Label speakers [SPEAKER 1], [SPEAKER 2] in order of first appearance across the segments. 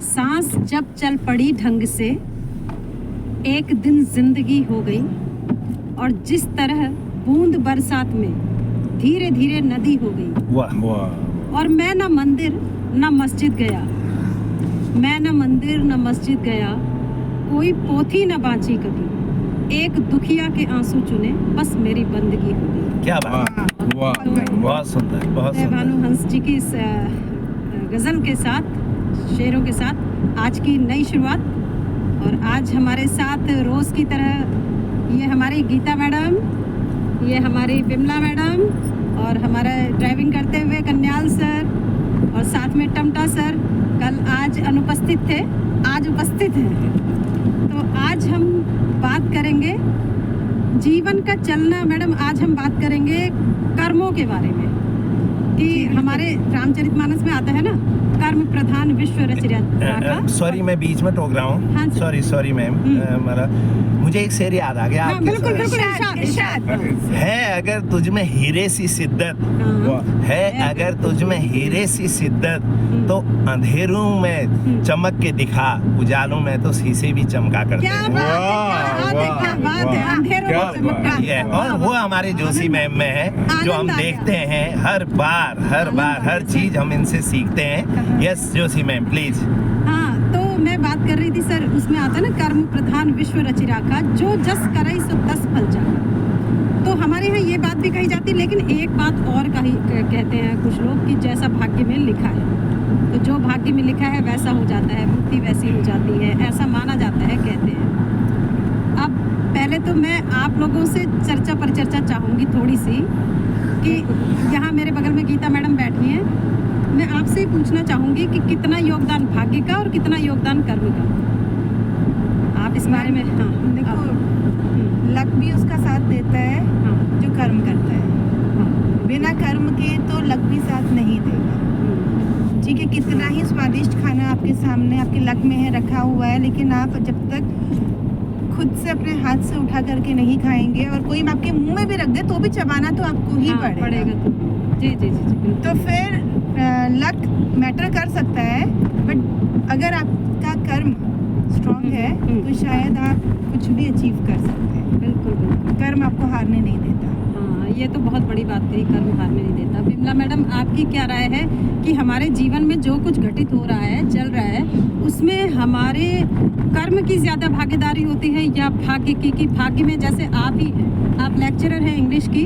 [SPEAKER 1] सांस जब चल पड़ी ढंग से, एक दिन जिंदगी हो गई। और जिस तरह बूंद बरसात में धीरे धीरे नदी हो गई।
[SPEAKER 2] वाह वाह।
[SPEAKER 1] और मैं न मंदिर न मस्जिद गया, मैं न मंदिर न मस्जिद गया, कोई पोथी न बाँची कभी, एक दुखिया के आंसू चुने बस मेरी बंदगी हो गई।
[SPEAKER 2] क्या बात, वाह, बहुत सुंदर, बहुत सुंदर।
[SPEAKER 1] भानु हंस जी की इस गज़ल के साथ, शेरों के साथ आज की नई शुरुआत। और आज हमारे साथ रोज़ की तरह ये हमारी गीता मैडम, ये हमारी बिमला मैडम और हमारा ड्राइविंग करते हुए कन्याल सर और साथ में टमटा सर कल आज अनुपस्थित थे, आज उपस्थित हैं। तो आज हम बात करेंगे जीवन का चलना। मैडम आज हम बात करेंगे कर्मों के बारे में कि हमारे रामचरितमानस में आता है ना, कर्म प्रधान विश्व रचना।
[SPEAKER 2] सॉरी मैं बीच में टोक रहा हूँ।
[SPEAKER 1] हाँ,
[SPEAKER 2] सॉरी मैम, मुझे एक शेर याद आ गया।
[SPEAKER 1] बिल्कुल इरशाद।
[SPEAKER 2] है अगर तुझ में हीरे सी शिद्दत, है अगर तुझ में हीरे सी शिद्दत, तो अंधेरों में चमक के दिखा, उजालों में तो शीशे भी चमका करते हैं। और वो हमारे जोशी मैम में है, जो हम देखते हैं हर बार हर चीज हम इनसे सीखते हैं। Yes Joshi ma'am please.
[SPEAKER 1] हाँ, तो मैं बात कर रही थी सर, उसमें आता है ना कर्म प्रधान विश्व रचिराका, जो जस करई सो तस फल जाए। तो हमारे यहाँ ये बात भी कही जाती है, लेकिन एक बात और कहते हैं कुछ लोग कि जैसा भाग्य में लिखा है, तो जो भाग्य में लिखा है वैसा हो जाता है, मुक्ति वैसी हो जाती है, ऐसा माना जाता है, कहते हैं। अब पहले तो मैं आप लोगों से चर्चा पर चर्चा चाहूँगी थोड़ी सी कि यहाँ मेरे बगल में गीता मैडम बैठी हैं। मैं आपसे ही पूछना चाहूँगी कि कितना योगदान भाग्य का और कितना योगदान कर्म का, आप इस बारे में। हाँ
[SPEAKER 3] देखो, लक भी उसका साथ देता है जो कर्म करता है। बिना कर्म के तो लक भी साथ नहीं देगा। ठीक है, कितना ही स्वादिष्ट खाना आपके सामने आपके लक में है, रखा हुआ है, लेकिन आप जब तक खुद से अपने हाथ से उठा करके नहीं खाएंगे और कोई आपके मुंह में भी रख दे तो भी चबाना तो आपको ही पड़ेगा।
[SPEAKER 1] जी।
[SPEAKER 3] तो फिर लक मैटर कर सकता है, बट अगर आपका कर्म स्ट्रांग है तो शायद आप कुछ भी अचीव कर सकते हैं।
[SPEAKER 1] बिल्कुल।
[SPEAKER 3] कर्म आपको हारने नहीं देता।
[SPEAKER 1] हाँ, ये तो बहुत बड़ी बात कही, कर्म हारने नहीं देता। बिमला मैडम आपकी क्या राय है कि हमारे जीवन में जो कुछ घटित हो रहा है, चल रहा है, उसमें हमारे कर्म की ज़्यादा भागीदारी होती है या भाग्य की? कि भाग्य में जैसे आप ही हैं, आप लेक्चरर हैं इंग्लिश की,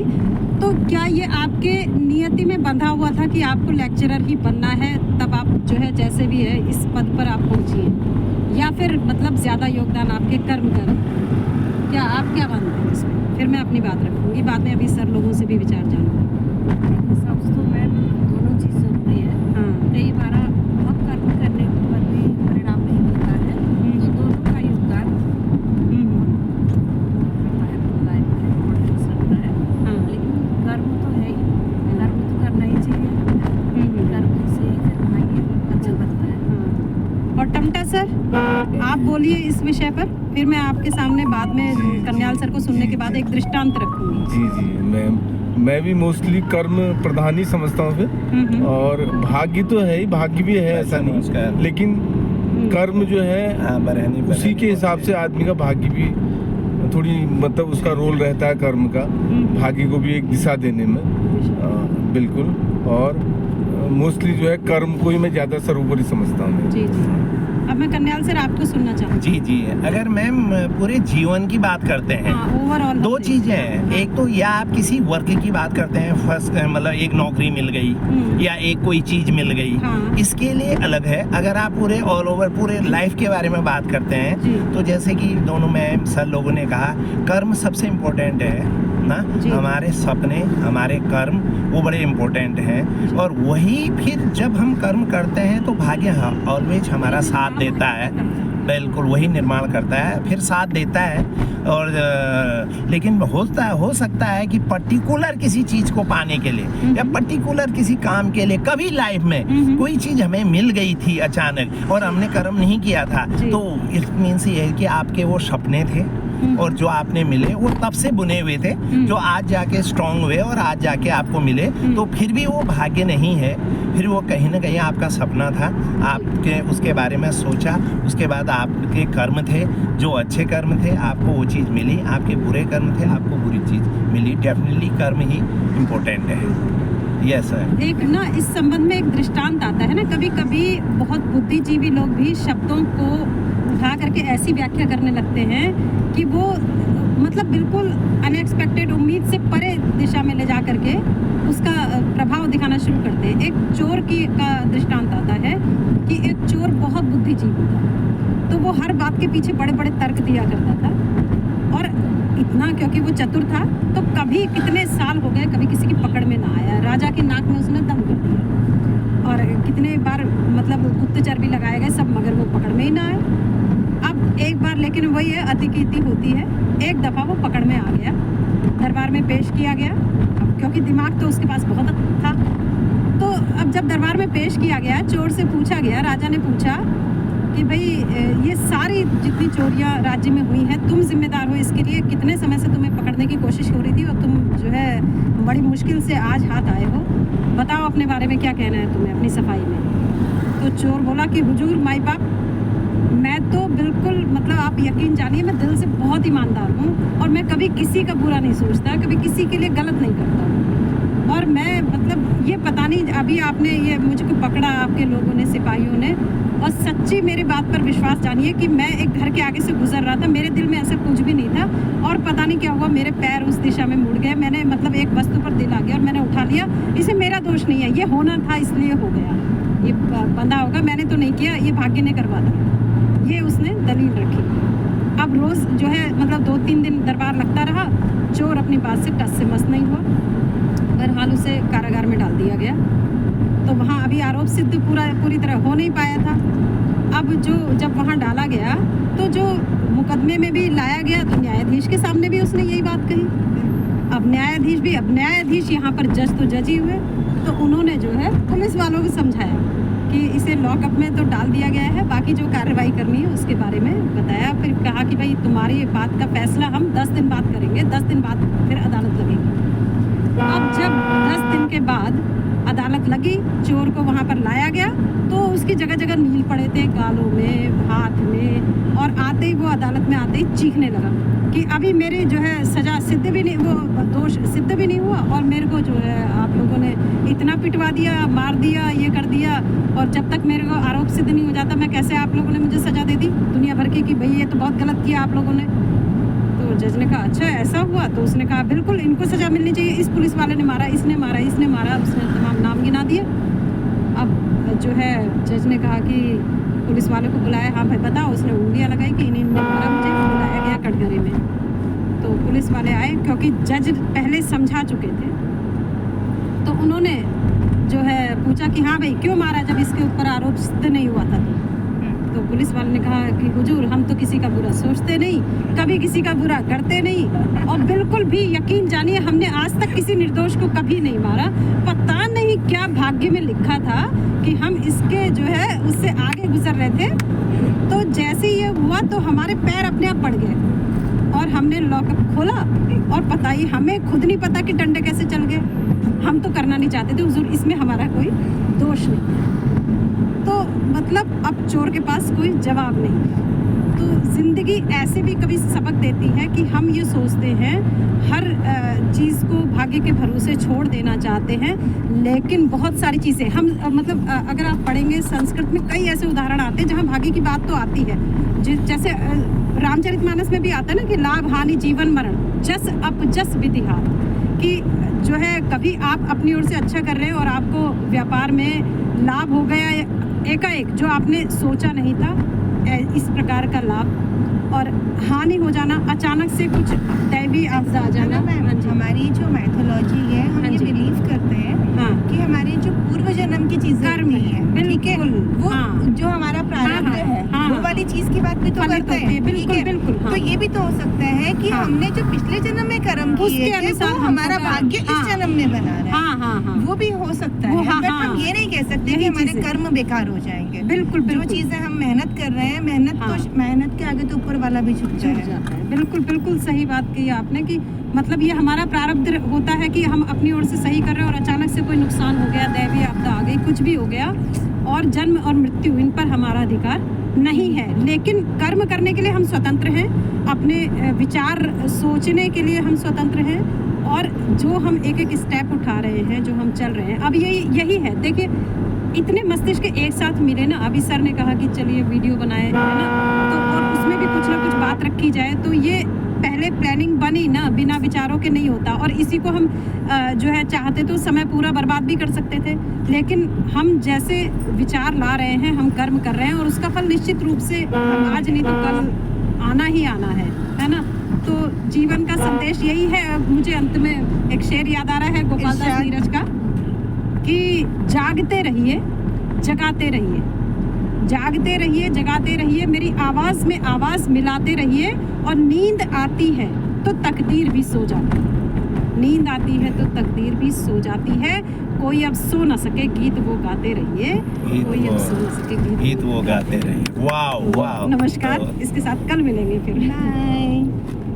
[SPEAKER 1] तो क्या ये आपके नियति में बंधा हुआ था कि आपको लेक्चरर ही बनना है, तब आप जो है जैसे भी है इस पद पर आप पहुँचिए, या फिर मतलब ज़्यादा योगदान आपके कर्म का? क्या आप क्या मानते हैं इसमें? फिर मैं अपनी बात रखूँगी, बाद में अभी सर लोगों से भी विचार जानूँगी।
[SPEAKER 4] सबसे तो मैं दोनों चीज़ ज़रूरी है।
[SPEAKER 1] हाँ,
[SPEAKER 4] कई बार बहुत कर्म करने पर भी परिणाम नहीं मिलता है, तो दोनों का योगदान लाइफ में इम्पोर्टेंस रखता है।
[SPEAKER 1] हाँ,
[SPEAKER 4] लेकिन कर्म तो है ही, कर्म तो करना ही चाहिए। कर्म से ही फिर भाग्य अच्छा बनता है।
[SPEAKER 1] और टमटा सर आप बोलिए इस विषय पर, फिर मैं आपके सामने बाद में कन्याल सर को सुनने के बाद एक दृष्टांत रखूँगी।
[SPEAKER 5] जी मैं भी मोस्टली कर्म प्रधान ही समझता हूँ फिर। और भाग्य तो है ही, भाग्य भी है ऐसा नहीं, लेकिन कर्म जो है उसी के हिसाब से आदमी का भाग्य भी थोड़ी मतलब उसका रोल रहता है कर्म का, भाग्य को भी एक दिशा देने में। बिल्कुल। और मोस्टली जो है कर्म को ही मैं ज़्यादा सर्वोपरि समझता हूँ।
[SPEAKER 1] जी। अब मैं कन्याल सर आपको सुनना चाहूँगी।
[SPEAKER 2] जी अगर मैम पूरे जीवन की बात करते हैं,
[SPEAKER 1] ओवरऑल
[SPEAKER 2] दो चीजें हैं। एक तो या आप किसी वर्क की बात करते हैं, फर्स्ट मतलब एक नौकरी मिल गई या एक कोई चीज मिल गई, इसके लिए अलग है। अगर आप पूरे ऑल ओवर पूरे लाइफ के बारे में बात करते हैं, तो जैसे कि दोनों मैम सर लोगों ने कहा, कर्म सबसे इम्पोर्टेंट है ना। हमारे सपने, हमारे कर्म वो बड़े इम्पोर्टेंट हैं। और वही फिर जब हम कर्म करते हैं तो भाग्य ऑलवेज हमारा साथ देता है। बिल्कुल वही निर्माण करता है, फिर साथ देता है। और लेकिन हो सकता है कि पर्टिकुलर किसी चीज़ को पाने के लिए या पर्टिकुलर किसी काम के लिए कभी लाइफ में कोई चीज़ हमें मिल गई थी अचानक और हमने कर्म नहीं किया था, तो इट मीन्स ये है कि आपके वो सपने थे, और जो आपने मिले वो तब से बुने हुए थे, जो आज जाके स्ट्रांग हुए और आज जाके आपको मिले। तो फिर भी वो भाग्य नहीं है, फिर वो कहीं ना कहीं आपका सपना था, आपके उसके बारे में सोचा, उसके बाद आपके कर्म थे, जो अच्छे कर्म थे आपको वो चीज़ मिली, आपके बुरे कर्म थे आपको बुरी चीज़ मिली। डेफिनेटली कर्म ही इम्पोर्टेंट है। Yes sir.
[SPEAKER 1] एक ना इस संबंध में एक दृष्टांत आता है ना, कभी कभी बहुत बुद्धिजीवी लोग भी शब्दों को उठा करके ऐसी व्याख्या करने लगते हैं कि वो मतलब बिल्कुल अनएक्सपेक्टेड, उम्मीद से परे दिशा में ले जा करके उसका प्रभाव दिखाना शुरू करते हैं। एक चोर का दृष्टांत आता है कि एक चोर बहुत बुद्धिजीवी था, तो वो हर बात के पीछे बड़े बड़े तर्क दिया करता था, और इतना क्योंकि वो चतुर था तो कभी कितने साल हो गए कभी किसी की पकड़ में ना आया, राजा की नाक में उसने दम कर दिया, और कितने बार मतलब गुप्तचर भी लगाए गए सब, मगर वो पकड़ में ही ना आए। अब एक बार लेकिन वही है, अतिकीर्ति होती है, एक दफ़ा वो पकड़ में आ गया, दरबार में पेश किया गया। अब क्योंकि दिमाग तो उसके पास बहुत था, तो अब जब दरबार में पेश किया गया, चोर से पूछा गया, राजा ने पूछा कि भाई ये सारी जितनी चोरियां राज्य में हुई हैं तुम जिम्मेदार हो इसके लिए, कितने समय से तुम्हें पकड़ने की कोशिश हो रही थी और तुम जो है बड़ी मुश्किल से आज हाथ आए हो, बताओ अपने बारे में क्या कहना है तुम्हें अपनी सफाई में। तो चोर बोला कि हुजूर माई बाप, मैं तो बिल्कुल मतलब आप यकीन जानिए मैं दिल से बहुत ईमानदार हूँ और मैं कभी किसी का बुरा नहीं सोचता, कभी किसी के लिए गलत नहीं करता, और मैं मतलब ये पता नहीं अभी आपने ये मुझको पकड़ा आपके लोगों ने, सिपाहियों ने, और सच्ची मेरी बात पर विश्वास जानिए कि मैं एक घर के आगे से गुजर रहा था, मेरे दिल में ऐसा कुछ भी नहीं था, और पता नहीं क्या हुआ मेरे पैर उस दिशा में मुड़ गए, मैंने मतलब एक वस्तु पर दिल आ गया और मैंने उठा लिया, इसे मेरा दोष नहीं है, ये होना था इसलिए हो गया, ये बंधा होगा, मैंने तो नहीं किया, ये भाग्य ने करवा दिया, ये उसने दलील रखी। अब रोज़ जो है मतलब 2-3 दिन दरबार लगता रहा, चोर अपनी बात से टस से मस नहीं हुआ, बहरहाल उसे कारागार में डाल दिया गया। तो वहाँ अभी आरोप सिद्ध पूरी तरह हो नहीं पाया था। अब जब वहाँ डाला गया तो जो मुकदमे में भी लाया गया तो न्यायाधीश के सामने भी उसने यही बात कही। अब न्यायाधीश यहाँ पर जज तो जज ही हुए, तो उन्होंने जो है पुलिस वालों को समझाया कि इसे लॉकअप में तो डाल दिया गया है, बाकी जो कार्रवाई करनी है उसके बारे में बताया। फिर कहा कि भाई तुम्हारी बात का फैसला हम 10 दिन बाद करेंगे, 10 दिन बाद फिर अदालत लगेगी। अब जब 10 दिन के बाद अदालत लगी, चोर को वहाँ पर लाया गया तो उसकी जगह जगह नील पड़े थे, गालों में, हाथ में, और आते ही वो अदालत में आते ही चीखने लगा कि अभी मेरी जो है सज़ा सिद्ध भी नहीं, वो दोष सिद्ध भी नहीं हुआ, और मेरे को जो है आप लोगों ने इतना पिटवा दिया, मार दिया, ये कर दिया, और जब तक मेरे को आरोप सिद्ध नहीं हो जाता मैं कैसे, आप लोगों ने मुझे सज़ा दे दी दुनिया भर की कि भाई ये तो बहुत गलत किया आप लोगों ने। तो जज ने कहा अच्छा ऐसा हुआ, तो उसने कहा बिल्कुल इनको सज़ा मिलनी चाहिए, इस पुलिस वाले ने मारा, इसने मारा, इसने मारा, उसने तमाम नाम गिना दिए। अब जो है जज ने कहा कि पुलिस वाले को बुलाया, हाँ भाई बताओ, उसने उंगलियां लगाई कि इन्हें मारा, मुझे बुलाया गया कटघरे में। तो पुलिस वाले आए, क्योंकि जज पहले समझा चुके थे, तो उन्होंने जो है पूछा कि हाँ भाई क्यों मारा जब इसके ऊपर आरोप सिद्ध नहीं हुआ था। तो पुलिस वाले ने कहा कि हुजूर हम तो किसी का बुरा सोचते नहीं, कभी किसी का बुरा करते नहीं, और बिल्कुल भी यकीन जानिए हमने आज तक किसी निर्दोष को कभी नहीं मारा। पता नहीं क्या भाग्य में लिखा था कि हम इसके जो है उससे आगे गुजर रहे थे, तो जैसे ये हुआ तो हमारे पैर अपने आप पड़ गए और हमने लॉकअप खोला, और पता ही हमें खुद नहीं पता कि डंडे कैसे चल गए। हम तो करना नहीं चाहते थे हुजूर, इसमें हमारा कोई दोष नहीं। तो मतलब अब चोर के पास कोई जवाब नहीं। तो ज़िंदगी ऐसे भी कभी सबक देती है कि हम ये सोचते हैं हर चीज़ को भाग्य के भरोसे छोड़ देना चाहते हैं, लेकिन बहुत सारी चीज़ें हम मतलब अगर आप पढ़ेंगे संस्कृत में कई ऐसे उदाहरण आते हैं जहाँ भाग्य की बात तो आती है, जैसे रामचरितमानस में भी आता है ना कि लाभ हानि जीवन मरण जस अप जस विधिहार, कि जो है कभी आप अपनी ओर से अच्छा कर रहे हैं और आपको व्यापार में लाभ हो गया एकाएक जो आपने सोचा नहीं था, इस प्रकार का लाभ, और हानि हो जाना अचानक से कुछ दैवी आपदा आ जाना।
[SPEAKER 3] हमारी जो मैथोलॉजी है हम ये बिलीव करते हैं कि हमारे जो पूर्व जन्म की चीजें
[SPEAKER 1] कर्म है,
[SPEAKER 3] ठीक है, वो जो हमारा प्रारब्ध है वो वाली चीज की बात भी तो करते हैं,
[SPEAKER 1] बिल्कुल।
[SPEAKER 3] तो ये भी तो हो सकता है कि
[SPEAKER 1] हाँ।
[SPEAKER 3] हमने जो पिछले जन्म में कर्म
[SPEAKER 1] उसके
[SPEAKER 3] किए थे
[SPEAKER 1] अनुसार
[SPEAKER 3] वो
[SPEAKER 1] हमको
[SPEAKER 3] हमारा
[SPEAKER 1] कर्म-
[SPEAKER 3] भाग्य इस
[SPEAKER 1] हाँ।
[SPEAKER 3] जन्म में बना रहा है।
[SPEAKER 1] हाँ हाँ हाँ
[SPEAKER 3] वो भी हो सकता
[SPEAKER 1] वो
[SPEAKER 3] है,
[SPEAKER 1] हाँ,
[SPEAKER 3] बट
[SPEAKER 1] हाँ।
[SPEAKER 3] हम ये नहीं कह सकते
[SPEAKER 1] यही
[SPEAKER 3] कि हमारे
[SPEAKER 1] चीज़ है।
[SPEAKER 3] कर्म बेकार हो जाएंगे।
[SPEAKER 1] बिल्कुल
[SPEAKER 3] जो
[SPEAKER 1] बिल्कुल
[SPEAKER 3] चीजें हम मेहनत कर रहे हैं, मेहनत
[SPEAKER 1] हाँ।
[SPEAKER 3] तो मेहनत के आगे तो ऊपर वाला भी झुकता
[SPEAKER 1] जुड़
[SPEAKER 3] है।
[SPEAKER 1] जाता है। बिल्कुल बिल्कुल सही बात कही आपने कि मतलब ये हमारा प्रारब्ध होता है कि हम अपनी ओर से सही कर रहे हैं और अचानक से कोई नुकसान हो गया, दैवीय आपदा आ गई, कुछ भी हो गया, और जन्म और मृत्यु इन पर हमारा अधिकार नहीं है। लेकिन कर्म करने के लिए हम स्वतंत्र हैं, अपने विचार सोचने के लिए हम स्वतंत्र हैं, और जो हम एक एक स्टेप उठा रहे हैं, जो हम चल रहे हैं, अब यही है। देखिए इतने मस्तिष्क एक साथ मिले ना, अभी सर ने कहा कि चलिए वीडियो बनाए, है ना, तो और उसमें भी कुछ ना कुछ बात रखी जाए, तो ये पहले प्लानिंग बनी ना, बिना विचारों के नहीं होता। और इसी को हम जो है चाहते तो समय पूरा बर्बाद भी कर सकते थे, लेकिन हम जैसे विचार ला रहे हैं, हम कर्म कर रहे हैं, और उसका फल निश्चित रूप से आज नहीं तो कल आना ही आना है ना। तो जीवन का संदेश यही है। मुझे अंत में एक शेर याद आ रहा है गोपाल दास नीरज का, कि जागते रहिए जगाते रहिए, जागते रहिए जगाते रहिए, मेरी आवाज़ में आवाज़ मिलाते रहिए, और नींद आती है तो तकदीर भी सो जाती है, नींद आती है तो तकदीर भी सो जाती है। कोई अब सो न सके, गीत वो गाते रहिए, कोई अब सो न सके,
[SPEAKER 2] गीत वो गाते रहिए। वाह वाह।
[SPEAKER 1] नमस्कार, इसके साथ कल मिलेंगे फिर।
[SPEAKER 3] बाय।